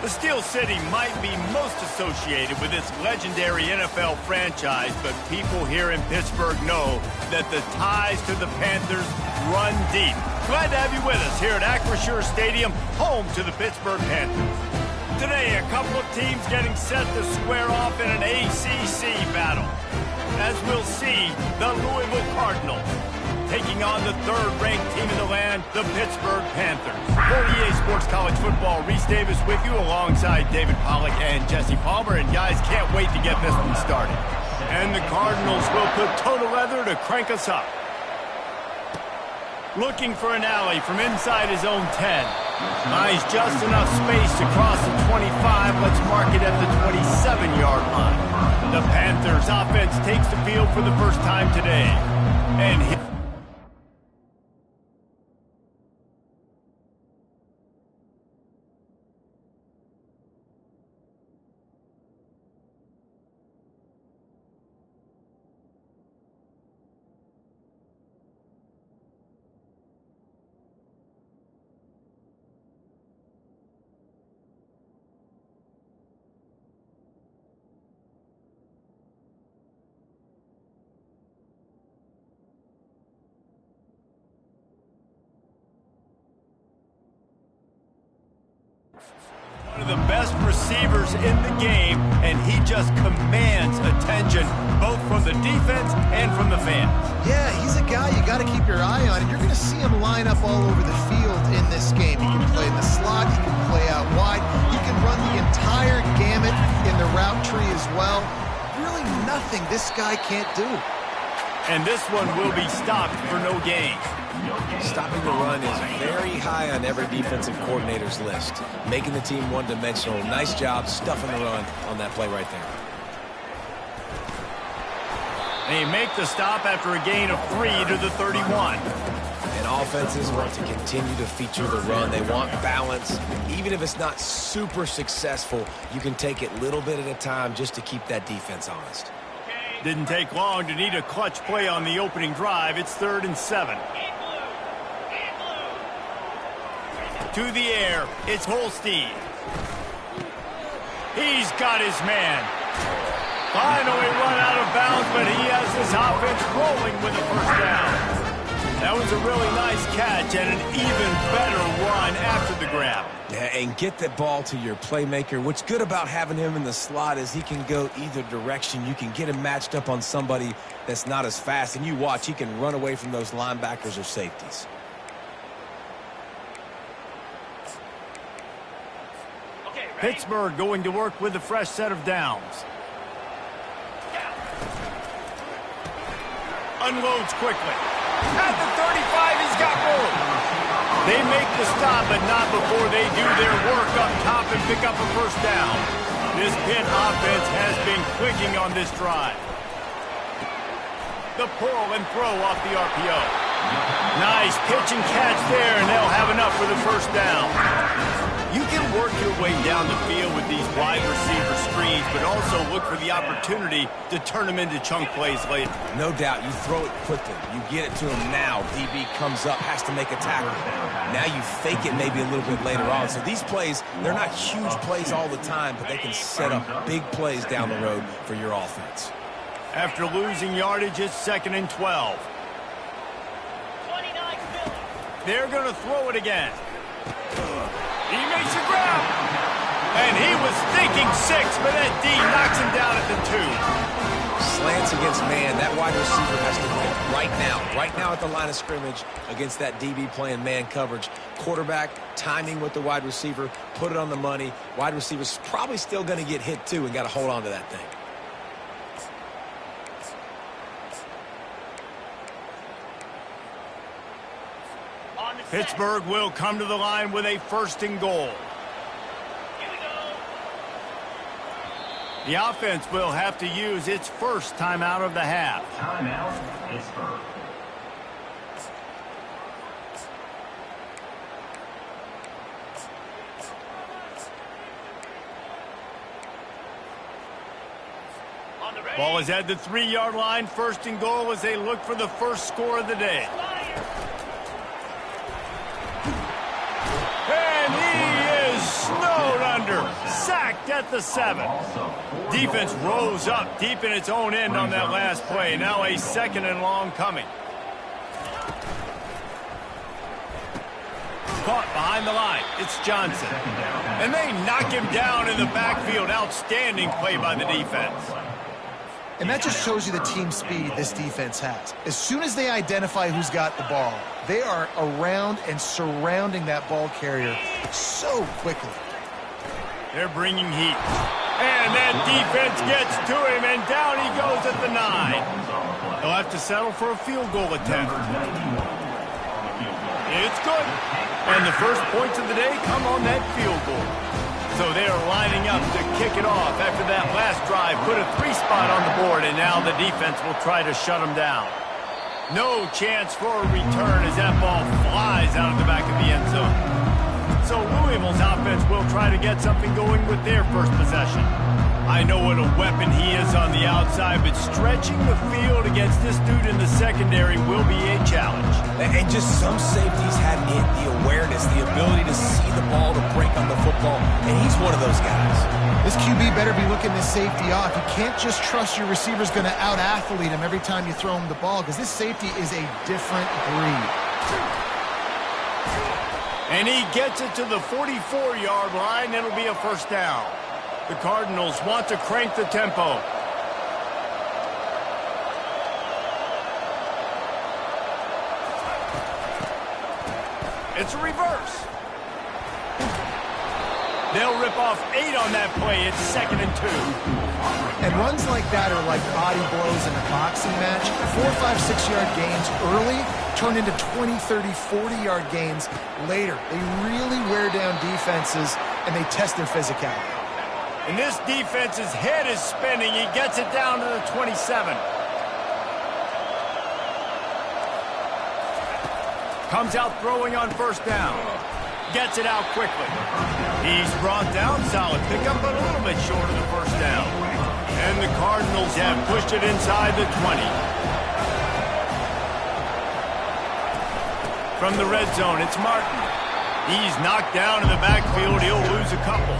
The Steel City might be most associated with its legendary NFL franchise, but people here in Pittsburgh know that the ties to the Panthers run deep. Glad to have you with us here at Acrisure Stadium, home to the Pittsburgh Panthers. Today, a couple of teams getting set to square off in an ACC battle. As we'll see, the Louisville Cardinals taking on the third-ranked team in the land, the Pittsburgh Panthers. For EA Sports College Football, Reese Davis with you alongside David Pollack and Jesse Palmer. And guys, can't wait to get this one started. And the Cardinals will put total leather to crank us up. Looking for an alley from inside his own 10. Buys just enough space to cross the 25. Let's mark it at the 27-yard line. The Panthers offense takes the field for the first time today. And one of the best receivers in the game, and he just commands attention, both from the defense and from the fans. Yeah, he's a guy you got to keep your eye on, and you're going to see him line up all over the field in this game. He can play in the slot, he can play out wide, he can run the entire gamut in the route tree as well. Really nothing this guy can't do. And this one will be stopped for no gain. Stopping the run is very high on every defensive coordinator's list. Making the team one-dimensional. Nice job stuffing the run on that play right there. They make the stop after a gain of 3 to the 31. And offenses want to continue to feature the run. They want balance. Even if it's not super successful, you can take it little bit at a time just to keep that defense honest. Didn't take long to need a clutch play on the opening drive. It's 3rd and 7. To the air, it's Holstein. He's got his man. Finally run out of bounds, but he has his offense rolling with a first down. That was a really nice catch and an even better run after the grab. Yeah, and get the ball to your playmaker. What's good about having him in the slot is he can go either direction. You can get him matched up on somebody that's not as fast, and you watch, he can run away from those linebackers or safeties. Pittsburgh going to work with a fresh set of downs. Unloads quickly. At the 35, he's got room. They make the stop, but not before they do their work up top and pick up a first down. This Pitt offense has been clicking on this drive. The pull and throw off the RPO. Nice pitch and catch there, and they'll have enough for the first down. You can work your way down the field with these wide receiver screens, but also look for the opportunity to turn them into chunk plays later. No doubt, you throw it quickly. You get it to him now. DB comes up, has to make a tackle. Now you fake it maybe a little bit later on. So these plays, they're not huge plays all the time, but they can set up big plays down the road for your offense. After losing yardage, it's 2nd and 12. They're going to throw it again. He makes a grab. And he was thinking 6, but that D knocks him down at the 2. Slants against man. That wide receiver has to win right now at the line of scrimmage against that DB playing man coverage. Quarterback, timing with the wide receiver, put it on the money. Wide receiver's probably still going to get hit too and got to hold on to that thing. Pittsburgh will come to the line with a 1st and goal. The offense will have to use its first timeout of the half. Timeout, Pittsburgh. Ball is at the 3-yard line. 1st and goal as they look for the first score of the day. And he is snowed under. blocked at the 7. Defense rose up deep in its own end on that last play. Now a 2nd and long coming. Caught behind the line. It's Johnson. And they knock him down in the backfield. Outstanding play by the defense. And that just shows you the team speed this defense has. As soon as they identify who's got the ball, they are around and surrounding that ball carrier so quickly. They're bringing heat. And that defense gets to him, and down he goes at the 9. They'll have to settle for a field goal attempt. It's good. And the first points of the day come on that field goal. So they are lining up to kick it off after that last drive. Put a 3 spot on the board, and now the defense will try to shut them down. No chance for a return as that ball flies out of the back of the end zone. So Louisville's offense will try to get something going with their first possession. I know what a weapon he is on the outside, but stretching the field against this dude in the secondary will be a challenge. And just some safeties have it, the awareness, the ability to see the ball, to break on the football, and he's one of those guys. This QB better be looking this safety off. You can't just trust your receiver's going to out-athlete him every time you throw him the ball, because this safety is a different breed. And he gets it to the 44-yard line. It'll be a first down. The Cardinals want to crank the tempo. It's a reverse. They'll rip off 8 on that play. It's 2nd and 2. And runs like that are like body blows in a boxing match. 4, 5, 6-yard gains early turn into 20, 30, 40-yard gains later. They really wear down defenses, and they test their physicality. And this defense's head is spinning. He gets it down to the 27. Comes out throwing on first down. Gets it out quickly. He's brought down. Solid pickup, but a little bit short of the first down. And the Cardinals have pushed it inside the 20. From the red zone, it's Martin. He's knocked down in the backfield. He'll lose a couple.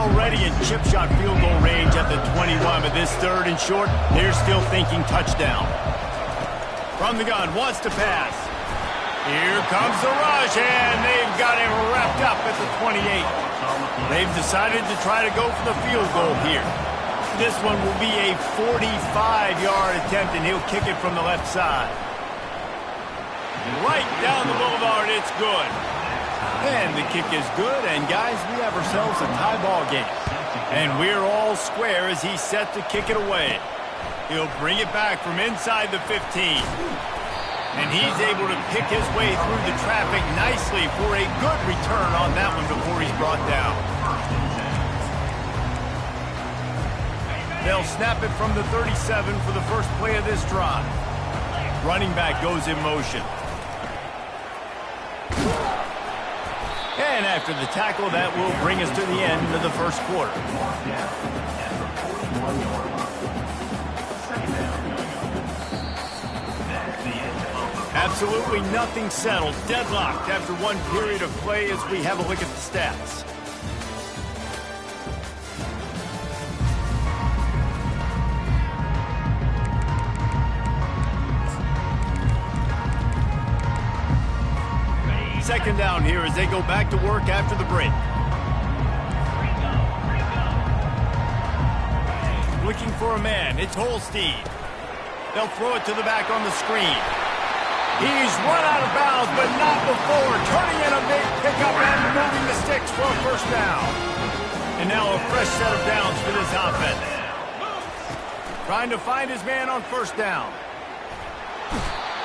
Already in chip shot field goal range at the 21, but this 3rd and short, they're still thinking touchdown. From the gun, wants to pass. Here comes the rush, and they've got him wrapped up at the 28. They've decided to try to go for the field goal here. This one will be a 45-yard attempt, and he'll kick it from the left side. Right down the boulevard, it's good. And the kick is good, and guys, we have ourselves a tie ball game. And we're all square as he's set to kick it away. He'll bring it back from inside the 15. And he's able to pick his way through the traffic nicely for a good return on that one before he's brought down. They'll snap it from the 37 for the first play of this drive. Running back goes in motion. And after the tackle, that will bring us to the end of the first quarter. Absolutely nothing settled. Deadlocked after one period of play as we have a look at the stats. Second down here as they go back to work after the break. Looking for a man. It's Holstein. They'll throw it to the back on the screen. He's run out of bounds, but not before. Turning in a big pickup and moving the sticks for a first down. And now a fresh set of downs for this offense. Trying to find his man on first down.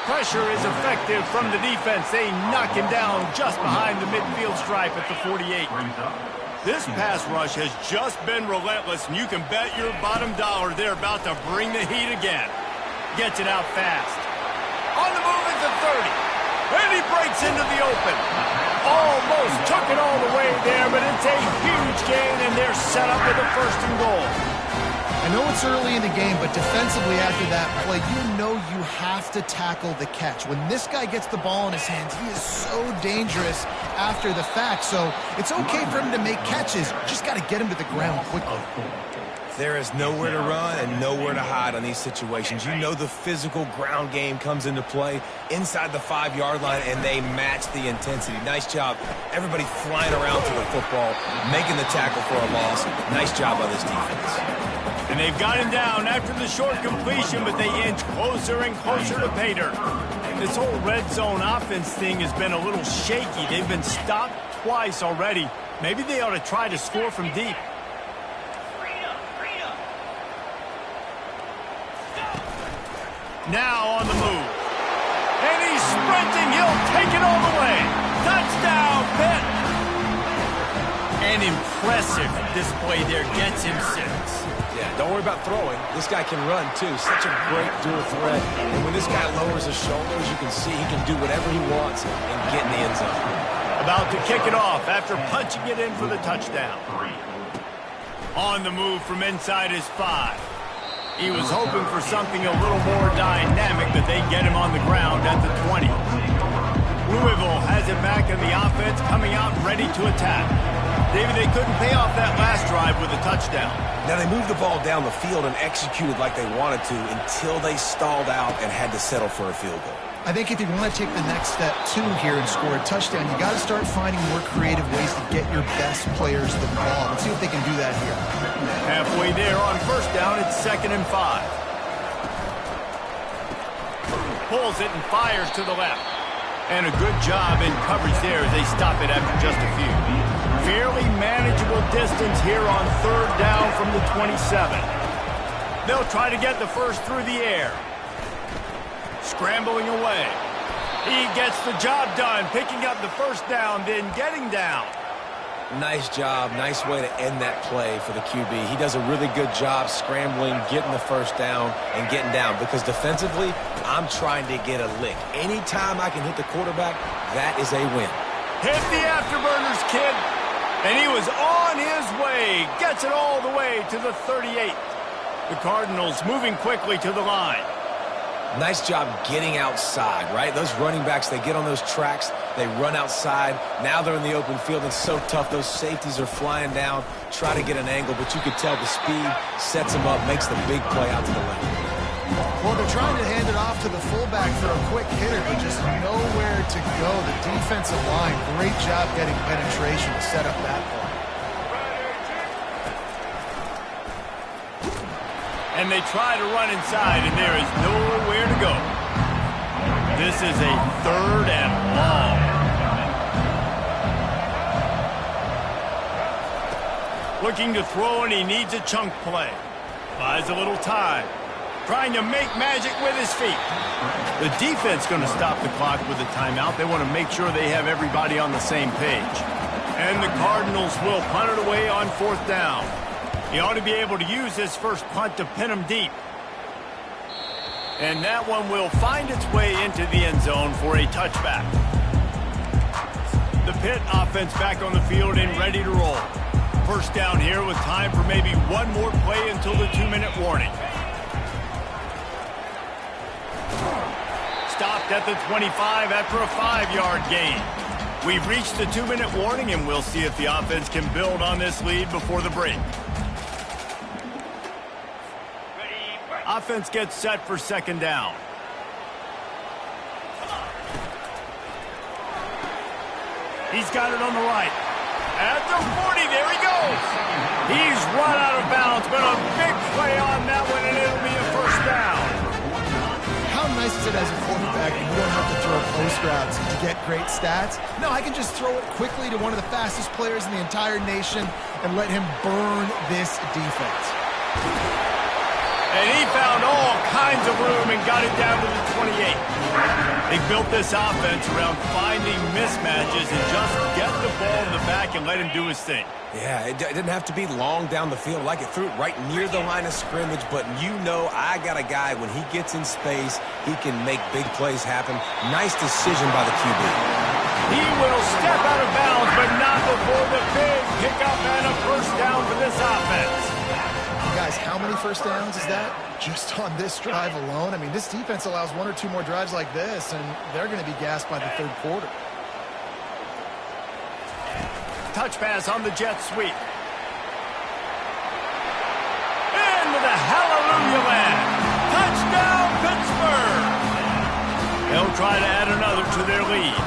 Pressure is effective from the defense. They knock him down just behind the midfield stripe at the 48. This pass rush has just been relentless, and you can bet your bottom dollar they're about to bring the heat again. Gets it out fast. On the move at the 30. And he breaks into the open. Almost took it all the way there, but it's a huge gain, and they're set up with a 1st and goal. I know it's early in the game, but defensively after that play, you know you have to tackle the catch. When this guy gets the ball in his hands, he is so dangerous after the fact. So it's okay for him to make catches. Just got to get him to the ground quickly. There is nowhere to run and nowhere to hide on these situations. You know the physical ground game comes into play inside the 5-yard line, and they match the intensity. Nice job. Everybody flying around to the football, making the tackle for a loss. Nice job by this defense. And they've got him down after the short completion, but they inch closer and closer to pay dirt. This whole red zone offense thing has been a little shaky. They've been stopped twice already. Maybe they ought to try to score from deep. Now on the move. And he's sprinting. He'll take it all the way. Touchdown, Pitt. An impressive display there. Gets him 6. Yeah, don't worry about throwing. This guy can run, too. Such a great dual threat. And when this guy lowers his shoulders, you can see he can do whatever he wants and get in the end zone. About to kick it off after punching it in for the touchdown. On the move from inside his 5. He was hoping for something a little more dynamic, but they get him on the ground at the 20. Louisville has it back in the offense, coming out ready to attack. David, they couldn't pay off that last drive with a touchdown. Now, they moved the ball down the field and executed like they wanted to until they stalled out and had to settle for a field goal. I think if you want to take the next step, too, here and score a touchdown, you got to start finding more creative ways to get your best players the ball. Let's see if they can do that here. Halfway there on first down, it's 2nd and 5. Pulls it and fires to the left. And a good job in coverage there as they stop it after just a few. Fairly manageable distance here on 3rd down from the 27. They'll try to get the first through the air. Scrambling away. He gets the job done, picking up the first down, then getting down. Nice job. Nice way to end that play for the QB. He does a really good job scrambling, getting the first down, and getting down. Because defensively, I'm trying to get a lick. Anytime I can hit the quarterback, that is a win. Hit the afterburners, kid. And he was on his way. Gets it all the way to the 38. The Cardinals moving quickly to the line. Nice job getting outside, right? Those running backs, they get on those tracks, they run outside. Now they're in the open field. It's so tough. Those safeties are flying down, try to get an angle, but you could tell the speed sets them up, makes the big play out to the left. Well, they're trying to hand it off to the fullback for a quick hitter, but just nowhere to go. The defensive line, great job getting penetration to set up that play. And they try to run inside, and there is nowhere to go. This is a 3rd and long. Looking to throw, and he needs a chunk play. Buys a little time. Trying to make magic with his feet. The defense going to stop the clock with a timeout. They want to make sure they have everybody on the same page. And the Cardinals will punt it away on 4th down. He ought to be able to use his first punt to pin him deep. And that one will find its way into the end zone for a touchback. The Pitt offense back on the field and ready to roll. First down here with time for maybe one more play until the 2-minute warning. Stopped at the 25 after a 5-yard gain. We've reached the 2-minute warning, and we'll see if the offense can build on this lead before the break. Offense gets set for 2nd down. He's got it on the right. At the 40, there he goes. He's run out of bounds, but a big play on that one, and it'll be a first down. How nice is it as a quarterback and you don't have to throw post routes to get great stats? No, I can just throw it quickly to one of the fastest players in the entire nation and let him burn this defense. And he found all kinds of room and got it down to the 28. They built this offense around finding mismatches and just get the ball in the back and let him do his thing. Yeah, it didn't have to be long down the field. Like it threw it right near the line of scrimmage, but you know I got a guy, when he gets in space, he can make big plays happen. Nice decision by the QB. He will step out of bounds, but not before the big pickup and a first down for this offense. Guys, guys, how many first downs is that? Just on this drive alone? I mean, this defense allows 1 or 2 more drives like this, and they're going to be gassed by the third quarter. Touch pass on the jet sweep. In with a hallelujah land. Touchdown, Pittsburgh! They'll try to add another to their lead.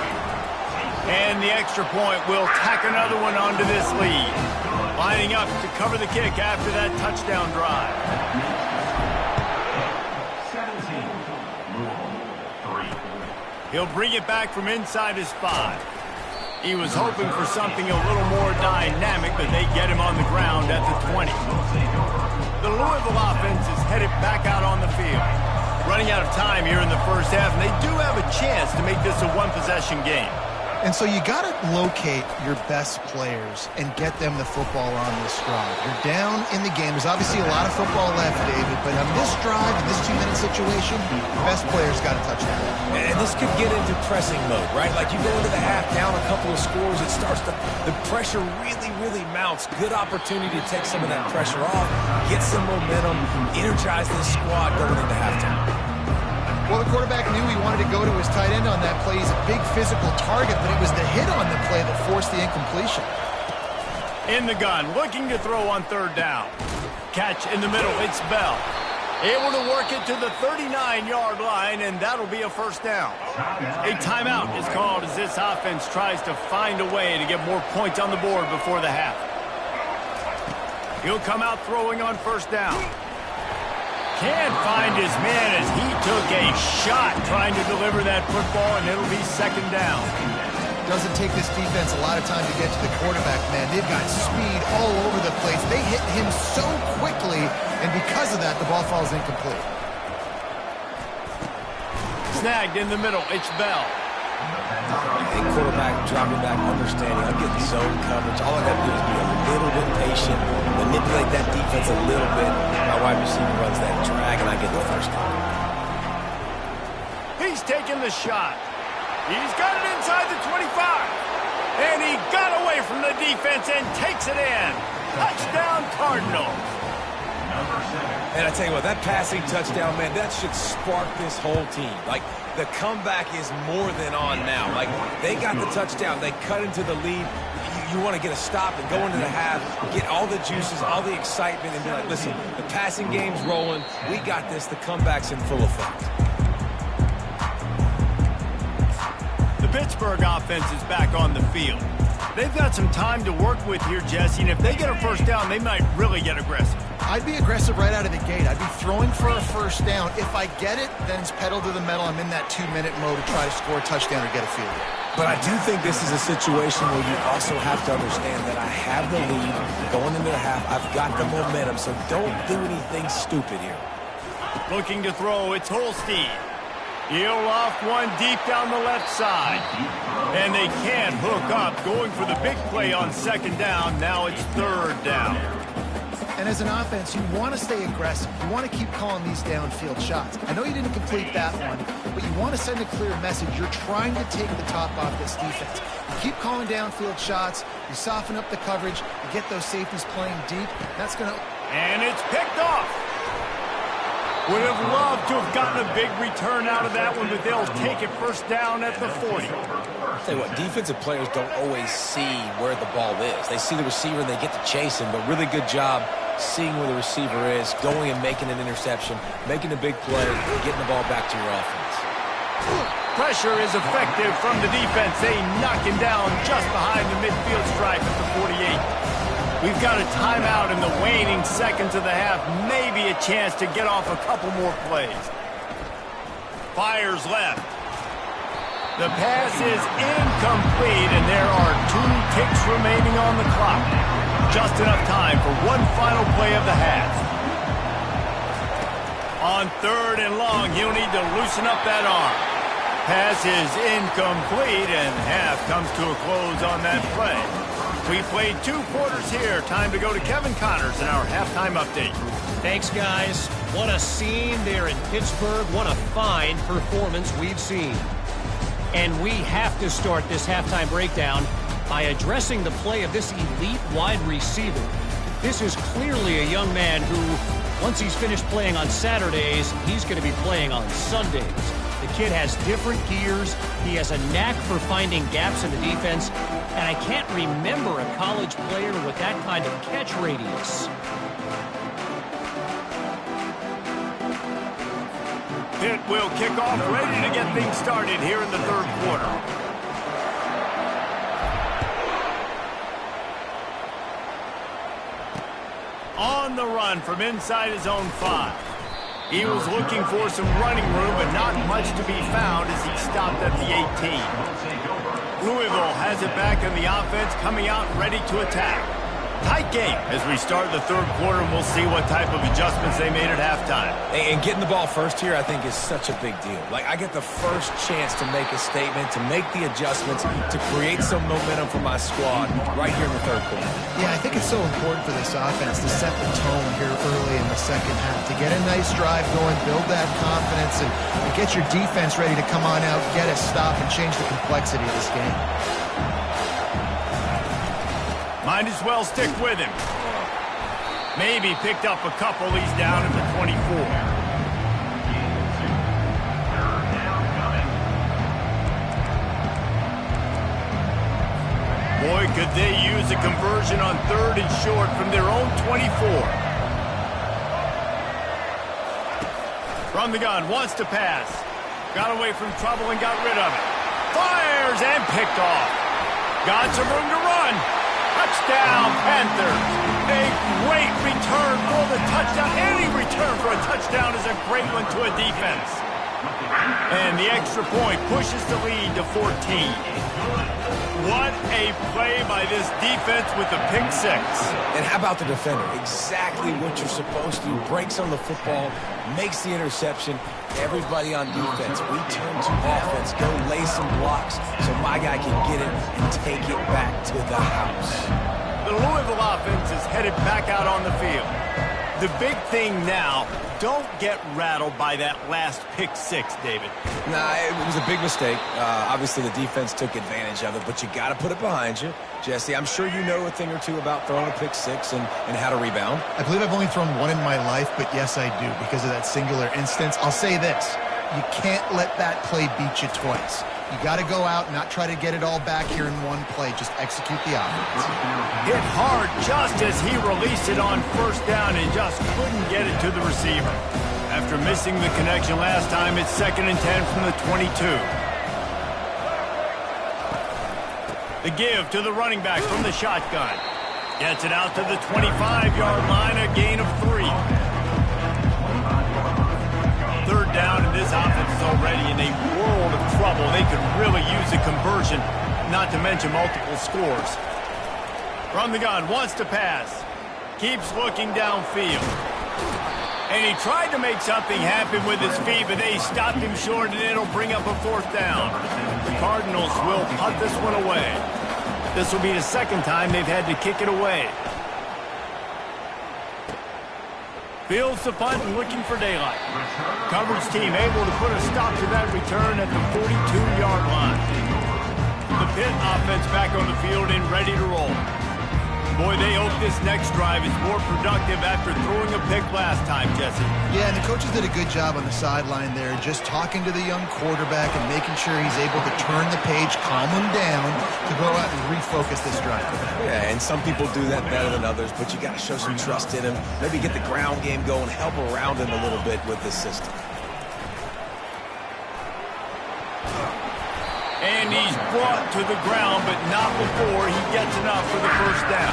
And the extra point will tack another one onto this lead. Lining up to cover the kick after that touchdown drive. 17, 3. He'll bring it back from inside his 5. He was hoping for something a little more dynamic, but they get him on the ground at the 20. The Louisville offense is headed back out on the field. Running out of time here in the first half, and they do have a chance to make this a one-possession game. And so you got to locate your best players and get them the football on this drive. You're down in the game. There's obviously a lot of football left, David, but on this drive, in this 2-minute situation, best players got to touch that. And this could get into pressing mode, right? Like you go into the half, down a couple of scores, it starts to, the pressure really mounts. Good opportunity to take some of that pressure off, get some momentum, energize this squad going into halftime. Well, the quarterback knew he wanted to go to his tight end on that play. He's a big physical target, but it was the hit on the play that forced the incompletion. In the gun, looking to throw on third down. Catch in the middle, it's Bell. Able to work it to the 39-yard line, and that'll be a first down. A timeout is called as this offense tries to find a way to get more points on the board before the half. He'll come out throwing on first down. Can't find his man as he took a shot trying to deliver that football, and it'll be second down. Doesn't take this defense a lot of time to get to the quarterback, man. They've got speed all over the place. They hit him so quickly, and because of that, the ball falls incomplete. Snagged in the middle, it's Bell. Hey, quarterback dropping back, understanding. I'm getting zone coverage. All I got to do is be a little bit patient, manipulate that defense a little bit. My wide receiver runs that drag, and I get the first down. He's taking the shot. He's got it inside the 25. And he got away from the defense and takes it in. Touchdown, Cardinals. And I tell you what, that passing touchdown, man, that should spark this whole team. Like, the comeback is more than on now. Like, they got the touchdown. They cut into the lead. You want to get a stop and go into the half, get all the juices, all the excitement, and be like, listen, the passing game's rolling. We got this. The comeback's in full effect. The Pittsburgh offense is back on the field. They've got some time to work with here, Jesse, and if they get a first down, they might really get aggressive. I'd be aggressive right out of the gate. I'd be throwing for a first down. If I get it, then it's pedal to the metal. I'm in that 2-minute mode to try to score a touchdown or get a field goal. But I do think this is a situation where you also have to understand that I have the lead going into the half. I've got the momentum, so don't do anything stupid here. Looking to throw, it's Holstein. He'll loft one deep down the left side. And they can't hook up. Going for the big play on second down. Now it's third down. And as an offense, you want to stay aggressive. You want to keep calling these downfield shots. I know you didn't complete that one, but you want to send a clear message. You're trying to take the top off this defense. You keep calling downfield shots. You soften up the coverage. You get those safeties playing deep. That's going to... And it's picked off. Would have loved to have gotten a big return out of that one, but they'll take it first down at the 40. I'll tell you what, defensive players don't always see where the ball is. They see the receiver and they get to chase him, but really good job seeing where the receiver is, going and making an interception, making a big play, getting the ball back to your offense. Pressure is effective from the defense. They knock him down just behind the midfield stripe at the 48. We've got a timeout in the waning seconds of the half. Maybe a chance to get off a couple more plays. Fires left. The pass is incomplete, and there are 2 ticks remaining on the clock. Just enough time for one final play of the half. On third and long, he'll need to loosen up that arm. Pass is incomplete, and half comes to a close on that play. We played 2 quarters here. Time to go to Kevin Connors in our halftime update. Thanks, guys. What a scene there in Pittsburgh. What a fine performance we've seen. And we have to start this halftime breakdown by addressing the play of this elite wide receiver. This is clearly a young man who, once he's finished playing on Saturdays, he's going to be playing on Sundays. The kid has different gears. He has a knack for finding gaps in the defense. And I can't remember a college player with that kind of catch radius. Pitt will kick off, ready to get things started here in the third quarter. On the run from inside his own 5. He was looking for some running room, but not much to be found as he stopped at the 18. Louisville has it back in the offense, coming out ready to attack. Tight game as we start the third quarter, and we'll see what type of adjustments they made at halftime. And getting the ball first here, I think, is such a big deal. Like, I get the first chance to make a statement, to make the adjustments, to create some momentum for my squad right here in the third quarter. Yeah, I think it's so important for this offense to set the tone here early in the second half, to get a nice drive going, build that confidence, and get your defense ready to come on out, get a stop, and change the complexity of this game. Might as well stick with him. Maybe picked up a couple. He's down at the 24. Boy, could they use a conversion on 3rd and short from their own 24. From the gun, wants to pass. Got away from trouble and got rid of it. Fires and picked off. Got some room to run. Touchdown, Panthers. A great return for the touchdown. Any return for a touchdown is a great one to a defense. And the extra point pushes the lead to 14. What a play by this defense with the pick 6. And how about the defender? Exactly what you're supposed to do. Breaks on the football, makes the interception. Everybody on defense, we turn to offense. Go lay some blocks so my guy can get it and take it back to the house. The Louisville offense is headed back out on the field. The big thing now, don't get rattled by that last pick 6, David. Nah, it was a big mistake. Obviously, the defense took advantage of it, but you got to put it behind you. Jesse, I'm sure you know a thing or two about throwing a pick 6 and how to rebound. I believe I've only thrown one in my life, but yes, I do, because of that singular instance. I'll say this. You can't let that play beat you twice. You got to go out and not try to get it all back here in one play. Just execute the offense. Hit hard just as he released it on 1st down and just couldn't get it to the receiver. After missing the connection last time, it's 2nd and 10 from the 22. The give to the running back from the shotgun. Gets it out to the 25-yard line, a gain of 3. 3rd down, and this offense is already in a world of trouble. They could really use a conversion, not to mention multiple scores. From the gun, wants to pass. Keeps looking downfield. And he tried to make something happen with his feet, but they stopped him short, and it'll bring up a 4th down. The Cardinals will punt this one away. This will be the 2nd time they've had to kick it away. Fields the punt and looking for daylight. Coverage team able to put a stop to that return at the 42-yard line. The Pitt offense back on the field and ready to roll. Boy, they hope this next drive is more productive after throwing a pick last time, Jesse. Yeah, and the coaches did a good job on the sideline there, just talking to the young quarterback and making sure he's able to turn the page, calm him down, to go out and refocus this drive. Yeah, and some people do that better than others, but you got to show some trust in him. Maybe get the ground game going, help around him a little bit with this system. And he's brought to the ground, but not before he gets enough for the 1st down.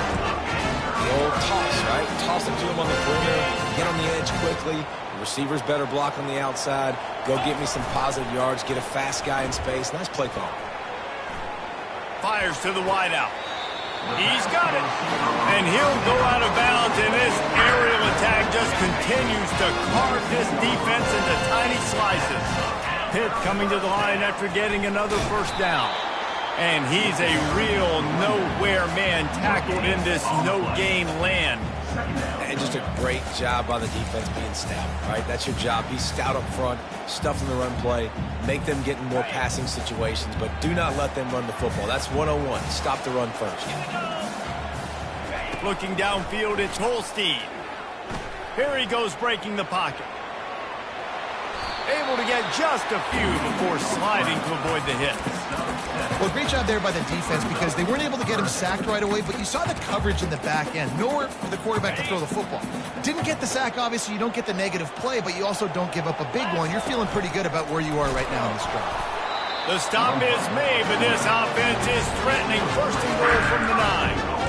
The old toss, right? Toss it to him on the perimeter, get on the edge quickly. The receiver's better block on the outside. Go get me some positive yards, get a fast guy in space. Nice play call. Fires to the wideout. He's got it. And he'll go out of bounds, and this aerial attack just continues to carve this defense into tiny slices. Pitt coming to the line after getting another 1st down. And he's a real nowhere man tackled in this no-gain land. And just a great job by the defense being stout, right? That's your job. Be stout up front, stuff in the run play, make them get in more passing situations, but do not let them run the football. That's 101. Stop the run first. Looking downfield, it's Holstein. Here he goes breaking the pocket. Able to get just a few before sliding to avoid the hit. Well, great job there by the defense because they weren't able to get him sacked right away, but you saw the coverage in the back end. Nowhere for the quarterback to throw the football. Didn't get the sack, obviously. You don't get the negative play, but you also don't give up a big one. You're feeling pretty good about where you are right now in this drive. The stop is made, but this offense is threatening. First and goal from the 9.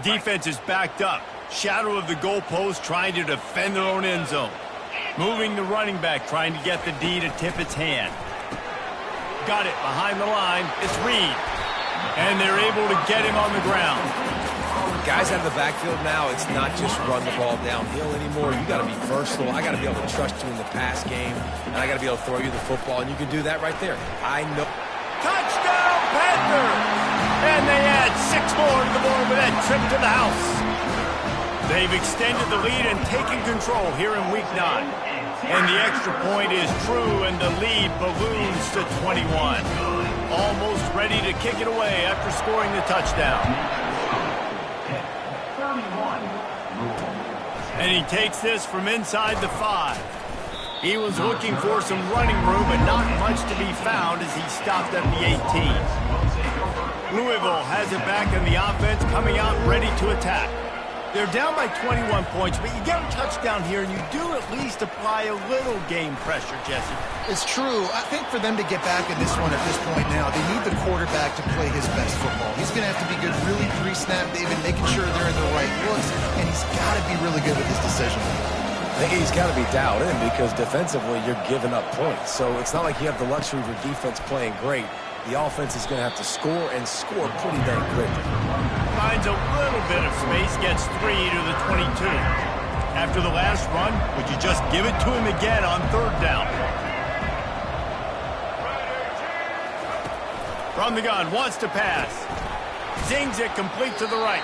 Defense is backed up. Shadow of the goalpost trying to defend their own end zone. Moving the running back, trying to get the D to tip its hand. Got it behind the line. It's Reed. And they're able to get him on the ground. Guys out of the backfield now, it's not just run the ball downhill anymore. You got to be versatile. I got to be able to trust you in the pass game, and I got to be able to throw you the football, and you can do that right there. I know. Touchdown, Panthers! And they add 6 more to the board with that trip to the house. They've extended the lead and taken control here in Week 9. And the extra point is true, and the lead balloons to 21. Almost ready to kick it away after scoring the touchdown. And he takes this from inside the 5. He was looking for some running room, but not much to be found as he stopped at the 18. Louisville has it back in the offense, coming out ready to attack. They're down by 21 points, but you get a touchdown here, and you do at least apply a little game pressure, Jesse. It's true. I think for them to get back in this one at this point now, they need the quarterback to play his best football. He's going to have to be good really pre-snap, David, making sure they're in the right looks, and he's got to be really good with his decision. I think he's got to be dialed in because defensively you're giving up points. So it's not like you have the luxury of your defense playing great. The offense is going to have to score and score pretty dang quickly. Finds a little bit of space, gets 3 to the 22. After the last run, would you just give it to him again on 3rd down? From the gun, wants to pass. Zings it complete to the right.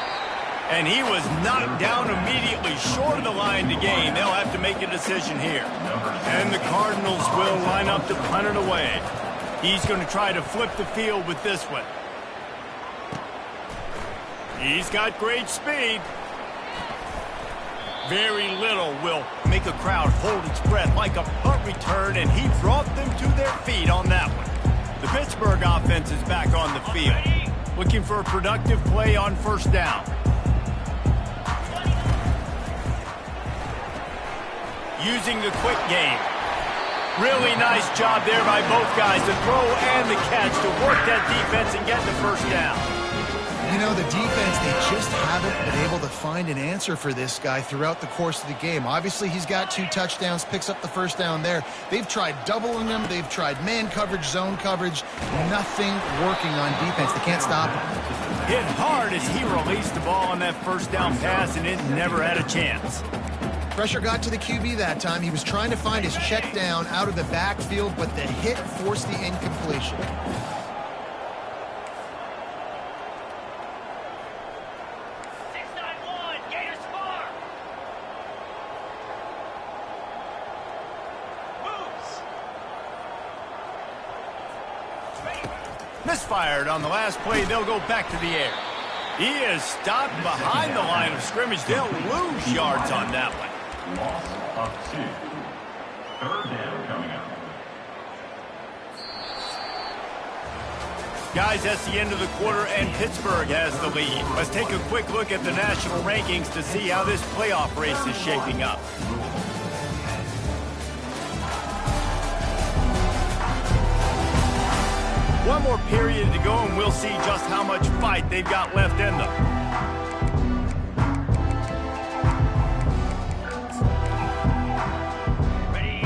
And he was knocked down immediately short of the line to gain. They'll have to make a decision here. And the Cardinals will line up to punt it away. He's going to try to flip the field with this one. He's got great speed. Very little will make a crowd hold its breath like a punt return, and he brought them to their feet on that one. The Pittsburgh offense is back on the field, looking for a productive play on 1st down. Using the quick game. Really nice job there by both guys, the throw and the catch to work that defense and get the 1st down. You know, the defense, they just haven't been able to find an answer for this guy throughout the course of the game. Obviously, he's got 2 touchdowns, picks up the 1st down there. They've tried doubling him. They've tried man coverage, zone coverage. Nothing working on defense. They can't stop him. Hit hard as he released the ball on that 1st down pass, and it never had a chance. Pressure got to the QB that time. He was trying to find his check down out of the backfield, but the hit forced the incompletion. Misfired on the last play. They'll go back to the air. He is stopped behind the line of scrimmage. They'll lose yards on that one. Loss of 2. 3rd down coming up. Guys, that's the end of the quarter, and Pittsburgh has the lead. Let's take a quick look at the national rankings to see how this playoff race is shaping up. One more period to go, and we'll see just how much fight they've got left in them.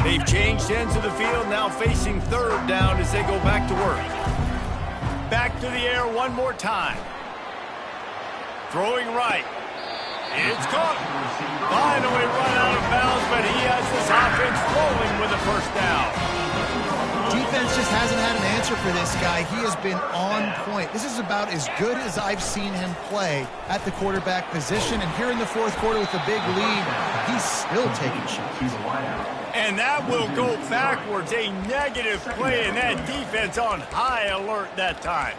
They've changed ends of the field, now facing 3rd down as they go back to work. Back to the air one more time. Throwing right. It's caught. Finally run out of bounds, but he has this offense rolling with a 1st down. Defense just hasn't had an answer for this guy. He has been on point. This is about as good as I've seen him play at the quarterback position. And here in the fourth quarter with a big lead, he's still taking shots. And that will go backwards. A negative play, and that defense on high alert that time.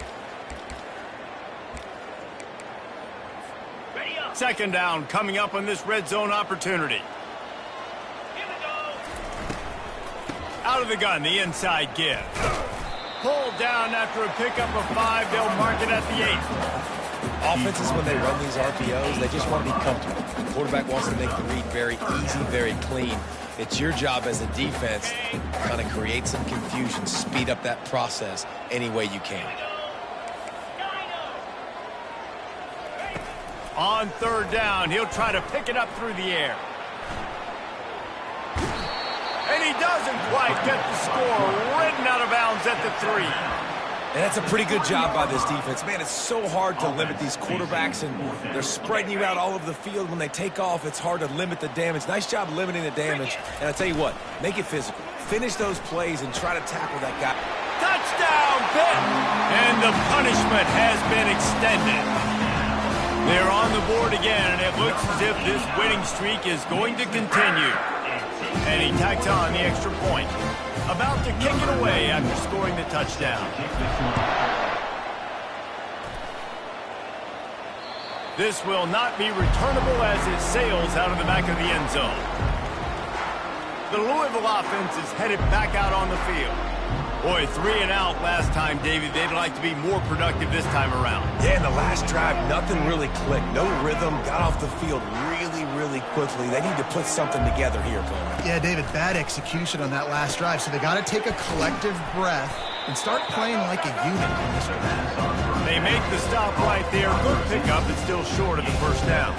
Second down coming up on this red zone opportunity. Out of the gun, the inside give. Pulled down after a pickup of 5. They'll mark it at the 8. Offenses, when they run these RPOs, they just want to be comfortable. The quarterback wants to make the read very easy, very clean. It's your job as a defense to kind of create some confusion, speed up that process any way you can. On third down, he'll try to pick it up through the air. And he doesn't quite get the score. Ridden out of bounds at the 3. And that's a pretty good job by this defense. Man, it's so hard to limit these quarterbacks, and they're spreading you out all over the field. When they take off, it's hard to limit the damage. Nice job limiting the damage. And I'll tell you what, make it physical. Finish those plays and try to tackle that guy. Touchdown, Pitt! And the punishment has been extended. They're on the board again, and it looks as if this winning streak is going to continue. And he tacks on the extra point. About to kick it away after scoring the touchdown. This will not be returnable as it sails out of the back of the end zone. The Louisville offense is headed back out on the field. Boy, 3 and out last time, Davey. They'd like to be more productive this time around. Yeah, in the last drive, nothing really clicked. No rhythm, got off the field really quickly. They need to put something together here, Coleman. Yeah, David, bad execution on that last drive. So they got to take a collective breath and start playing like a unit on this one. They make the stop right there. Good pickup, but still short of the first down.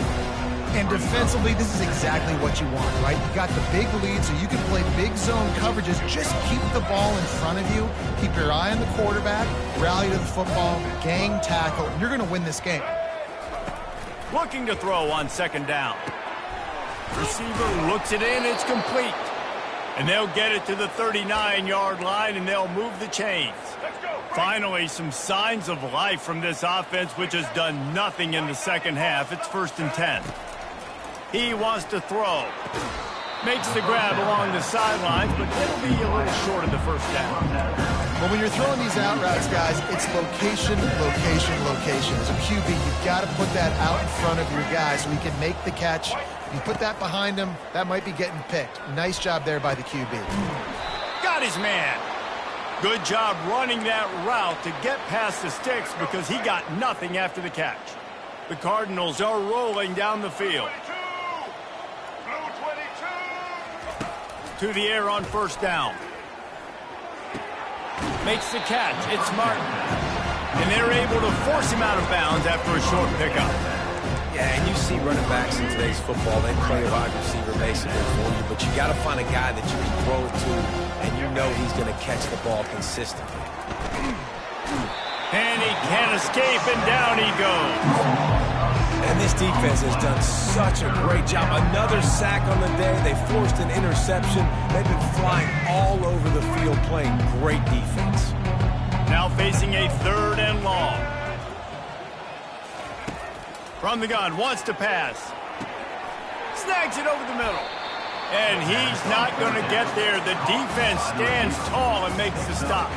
And defensively, this is exactly what you want, right? You got the big lead, so you can play big zone coverages. Just keep the ball in front of you. Keep your eye on the quarterback. Rally to the football. Gang tackle. You're going to win this game. Looking to throw on second down. Receiver looks it in. It's complete. And they'll get it to the 39-yard line, and they'll move the chains. Finally, some signs of life from this offense, which has done nothing in the second half. It's 1st and 10. He wants to throw. Makes the grab along the sidelines, but it'll be a little short of the first down. Well, when you're throwing these out routes, guys, it's location, location, location. As a QB, you've got to put that out in front of your guy so he can make the catch. You put that behind him, that might be getting picked. Nice job there by the QB. Got his man. Good job running that route to get past the sticks because he got nothing after the catch. The Cardinals are rolling down the field. To the air on first down. Makes the catch. It's Martin. And they're able to force him out of bounds after a short pickup. Yeah, and you see running backs in today's football, they play a wide receiver basically for you, but you got to find a guy that you can throw it to, and you know he's going to catch the ball consistently. And he can't escape, and down he goes. And this defense has done such a great job. Another sack on the day. They forced an interception. They've been flying all over the field playing great defense. Now facing a 3rd and long. From the gun, wants to pass. Snags it over the middle. And he's not going to get there. The defense stands tall and makes the stop.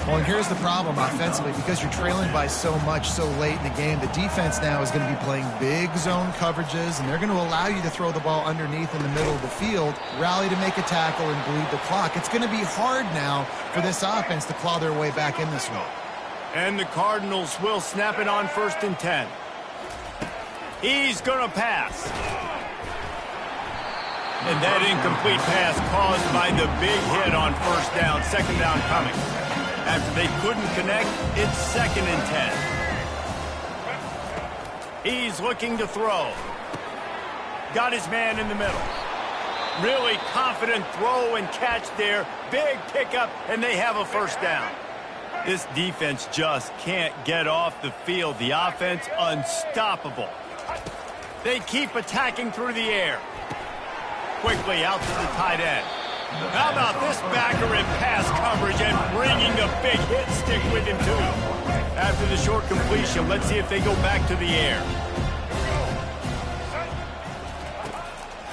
Well, and here's the problem offensively. Because you're trailing by so much so late in the game, the defense now is going to be playing big zone coverages, and they're going to allow you to throw the ball underneath in the middle of the field, rally to make a tackle, and bleed the clock. It's going to be hard now for this offense to claw their way back in this one. And the Cardinals will snap it on 1st and 10. He's going to pass. And that incomplete pass caused by the big hit on first down. Second down coming. After they couldn't connect, it's 2nd and 10. He's looking to throw. Got his man in the middle. Really confident throw and catch there. Big pickup, and they have a first down. This defense just can't get off the field. The offense unstoppable. They keep attacking through the air. Quickly out to the tight end. How about this backer in pass coverage and bringing the big hit stick with him, too? After the short completion, let's see if they go back to the air.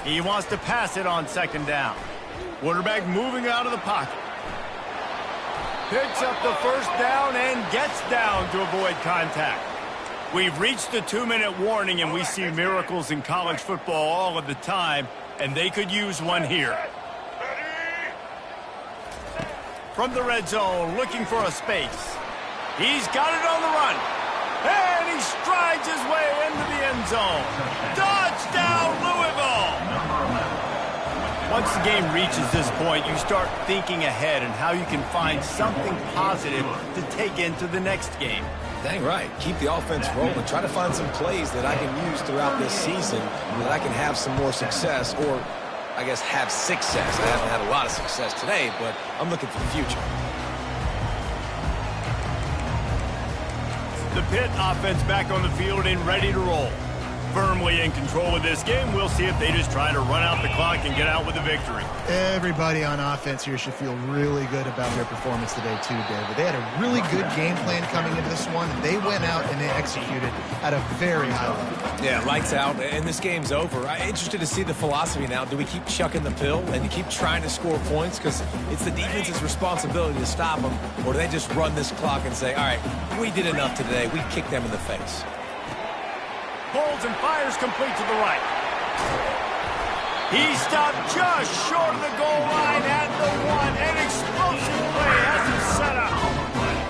He wants to pass it on second down. Quarterback moving out of the pocket. Picks up the first down and gets down to avoid contact. We've reached the 2-minute warning, and we see miracles in college football all of the time, and they could use one here. From the red zone, looking for a space. He's got it on the run. And he strides his way into the end zone. Touchdown, Louisville! Once the game reaches this point, you start thinking ahead and how you can find something positive to take into the next game. Dang right. Keep the offense rolling. Try to find some plays that I can use throughout this season that I can have some more success, or I guess have success. I haven't had a lot of success today, but I'm looking for the future. The Pitt offense back on the field and ready to roll. Firmly in control of this game. We'll see if they just try to run out the clock and get out with a victory. Everybody on offense here should feel really good about their performance today too, David. They had a really good game plan coming into this one. They went out and they executed at a very high level. Yeah, lights out, and this game's over. I'm interested to see the philosophy now. Do we keep chucking the pill and keep trying to score points because it's the defense's responsibility to stop them, or do they just run this clock and say, all right, we did enough today. We kicked them in the face. Pulls and fires complete to the right. He stopped just short of the goal line at the one. An explosive play has him set up.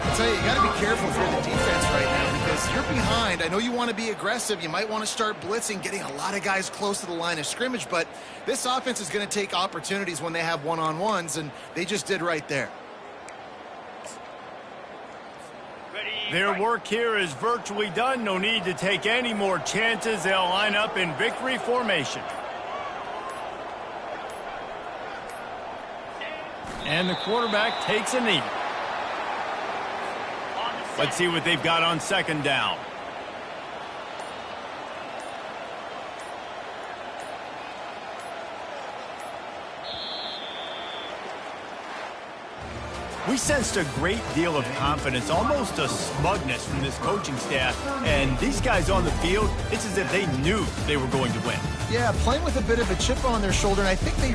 I tell you, you got to be careful if you're the defense right now because you're behind. I know you want to be aggressive. You might want to start blitzing, getting a lot of guys close to the line of scrimmage, but this offense is going to take opportunities when they have one-on-ones, and they just did right there. Their work here is virtually done. No need to take any more chances. They'll line up in victory formation. And the quarterback takes a knee. Let's see what they've got on second down. We sensed a great deal of confidence, almost a smugness from this coaching staff. And these guys on the field, it's as if they knew they were going to win. Yeah, playing with a bit of a chip on their shoulder, and I think they